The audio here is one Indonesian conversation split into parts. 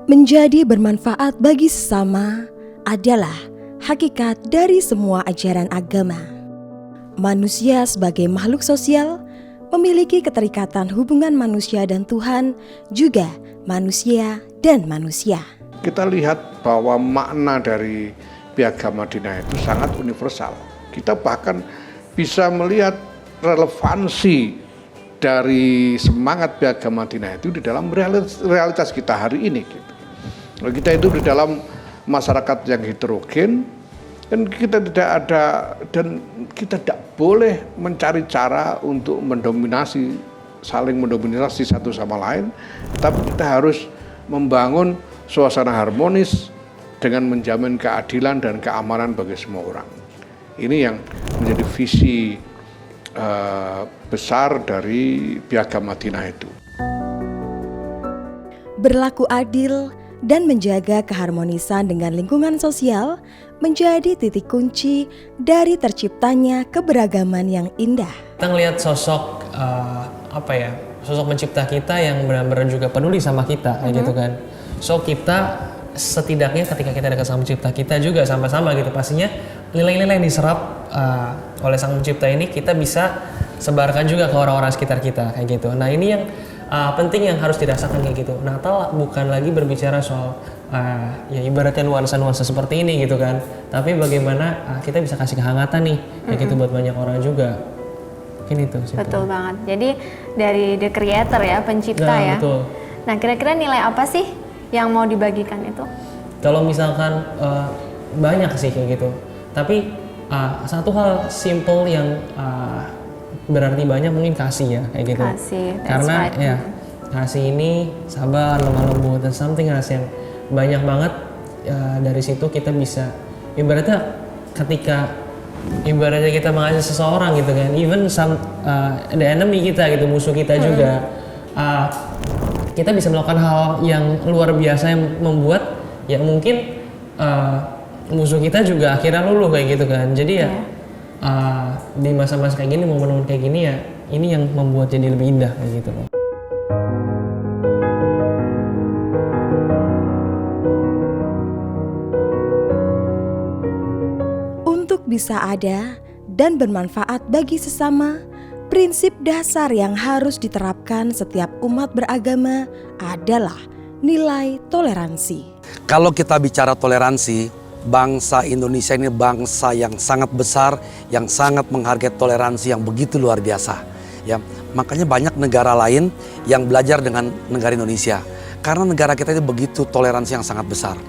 Menjadi bermanfaat bagi sesama adalah hakikat dari semua ajaran agama. Manusia sebagai makhluk sosial memiliki keterikatan hubungan manusia dan Tuhan, juga manusia dan manusia. Kita lihat bahwa makna dari Piagam Madinah itu sangat universal. Kita bahkan bisa melihat relevansi dari semangat Piagam Madinah itu di dalam realitas kita hari ini. Kita hidup di dalam masyarakat yang heterogen, dan kita tidak boleh mencari cara untuk saling mendominasi satu sama lain, tapi kita harus membangun suasana harmonis dengan menjamin keadilan dan keamanan bagi semua orang. Ini yang menjadi visi besar dari Piagam Madinah itu. Berlaku adil dan menjaga keharmonisan dengan lingkungan sosial menjadi titik kunci dari terciptanya keberagaman yang indah. Kita ngelihat sosok sosok pencipta kita yang benar-benar juga peduli sama kita, kayak gitu kan. So kita setidaknya ketika kita dekat sama pencipta kita juga sama-sama gitu, pastinya nilai-nilai yang diserap oleh sang pencipta ini kita bisa sebarkan juga ke orang-orang sekitar kita, kayak gitu. Nah ini yang penting yang harus dirasakan kayak gitu. Natal bukan lagi berbicara soal ya ibaratnya nuansa-nuansa seperti ini gitu kan, tapi bagaimana kita bisa kasih kehangatan nih kayak gitu buat banyak orang juga. Mungkin itu sih. Betul banget. Jadi dari the creator ya, pencipta ya. Betul. Nah kira-kira nilai apa sih yang mau dibagikan itu? Kalau misalkan banyak sih kayak gitu, tapi satu hal simple yang berarti banyak mungkin kasih ya kayak gitu. Kasih, karena right. Ya kasih ini sabar, lemah lembut, dan something else yang banyak banget. Dari situ kita bisa ibaratnya ketika ibaratnya kita mengasihi seseorang gitu kan, even the enemy kita gitu, musuh kita juga, kita bisa melakukan hal yang luar biasa yang membuat ya mungkin musuh kita juga akhirnya luluh kayak gitu kan. Jadi ya di masa-masa kayak gini, momen-momen kayak gini ya, ini yang membuat jadi lebih indah kayak gitu loh. Untuk bisa ada dan bermanfaat bagi sesama, prinsip dasar yang harus diterapkan setiap umat beragama adalah nilai toleransi. Kalau kita bicara toleransi, bangsa Indonesia ini bangsa yang sangat besar, yang sangat menghargai toleransi yang begitu luar biasa. Ya, makanya banyak negara lain yang belajar dengan negara Indonesia, karena negara kita ini begitu toleransi yang sangat besar.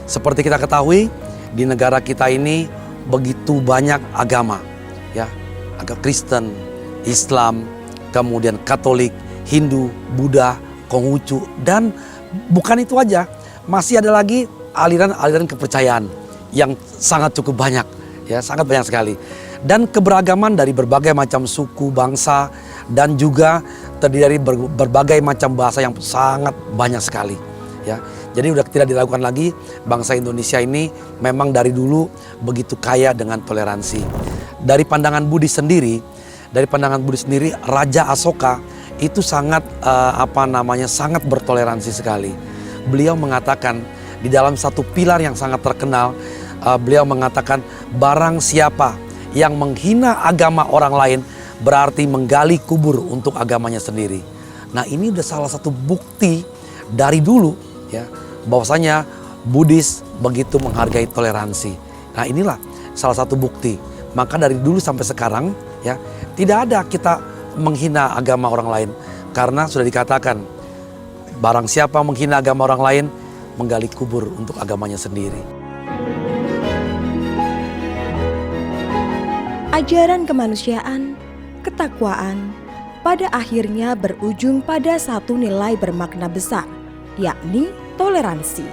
Seperti kita ketahui, di negara kita ini begitu banyak agama, ya, agama Kristen, Islam, kemudian Katolik, Hindu, Buddha, Konghucu, dan bukan itu aja, masih ada lagi aliran-aliran kepercayaan yang sangat cukup banyak, ya, sangat banyak sekali. Dan keberagaman dari berbagai macam suku, bangsa, dan juga terdiri dari berbagai macam bahasa yang sangat banyak sekali, ya. Jadi udah tidak dilakukan lagi. Bangsa Indonesia ini memang dari dulu begitu kaya dengan toleransi. Dari pandangan Buddhis sendiri, Raja Asoka itu sangat sangat bertoleransi sekali. Beliau mengatakan di dalam satu pilar yang sangat terkenal, beliau mengatakan barang siapa yang menghina agama orang lain berarti menggali kubur untuk agamanya sendiri. Nah ini udah salah satu bukti dari dulu, ya, bahwasanya Buddhis begitu menghargai toleransi. Nah inilah salah satu bukti. Maka dari dulu sampai sekarang, ya, tidak ada kita menghina agama orang lain, karena sudah dikatakan barang siapa menghina agama orang lain menggali kubur untuk agamanya sendiri. Ajaran kemanusiaan, ketakwaan, pada akhirnya berujung pada satu nilai bermakna besar, yakni toleransi.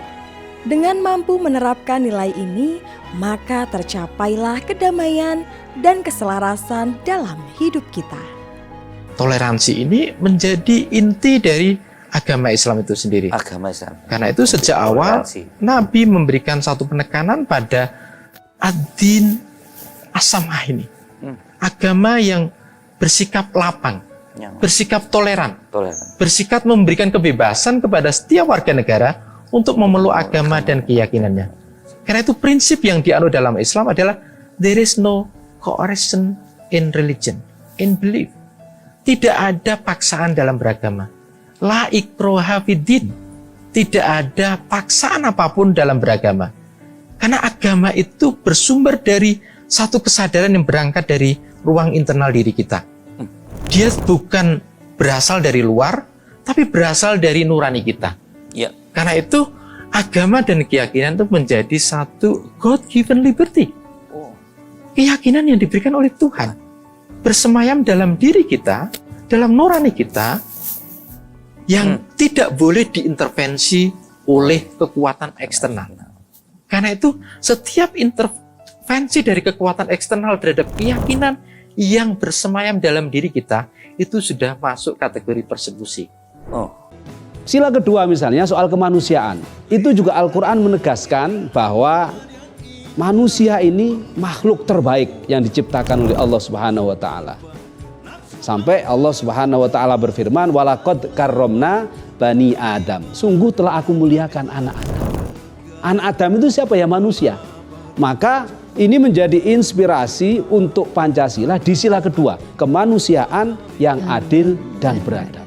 Dengan mampu menerapkan nilai ini, maka tercapailah kedamaian dan keselarasan dalam hidup kita. Toleransi ini menjadi inti dari agama Islam itu sendiri. Agama Islam. Karena itu sejak awal Nabi memberikan satu penekanan pada ad-din as-samah ini. Agama yang bersikap lapang, bersikap toleran, bersikap memberikan kebebasan kepada setiap warga negara untuk memeluk agama dan keyakinannya. Karena itu prinsip yang dianut dalam Islam adalah there is no coercion in religion, in belief. Tidak ada paksaan dalam beragama. La ikraha fiddin. Tidak ada paksaan apapun dalam beragama. Karena agama itu bersumber dari satu kesadaran yang berangkat dari ruang internal diri kita. Dia bukan berasal dari luar, tapi berasal dari nurani kita. Ya. Karena itu agama dan keyakinan itu menjadi satu God-given liberty. Keyakinan yang diberikan oleh Tuhan. Bersemayam dalam diri kita, dalam nurani kita, yang tidak boleh diintervensi oleh kekuatan eksternal. Karena itu setiap intervensi dari kekuatan eksternal terhadap keyakinan yang bersemayam dalam diri kita itu sudah masuk kategori persekusi. Sila kedua misalnya soal kemanusiaan. Itu juga Al-Quran menegaskan bahwa manusia ini makhluk terbaik yang diciptakan oleh Allah Subhanahu wa Ta'ala. Sampai Allah Subhanahu wa Ta'ala berfirman, walaqad karramna bani Adam. Sungguh telah aku muliakan anak Adam. Anak Adam itu siapa ya? Manusia. Maka ini menjadi inspirasi untuk Pancasila di sila kedua, kemanusiaan yang adil dan beradab.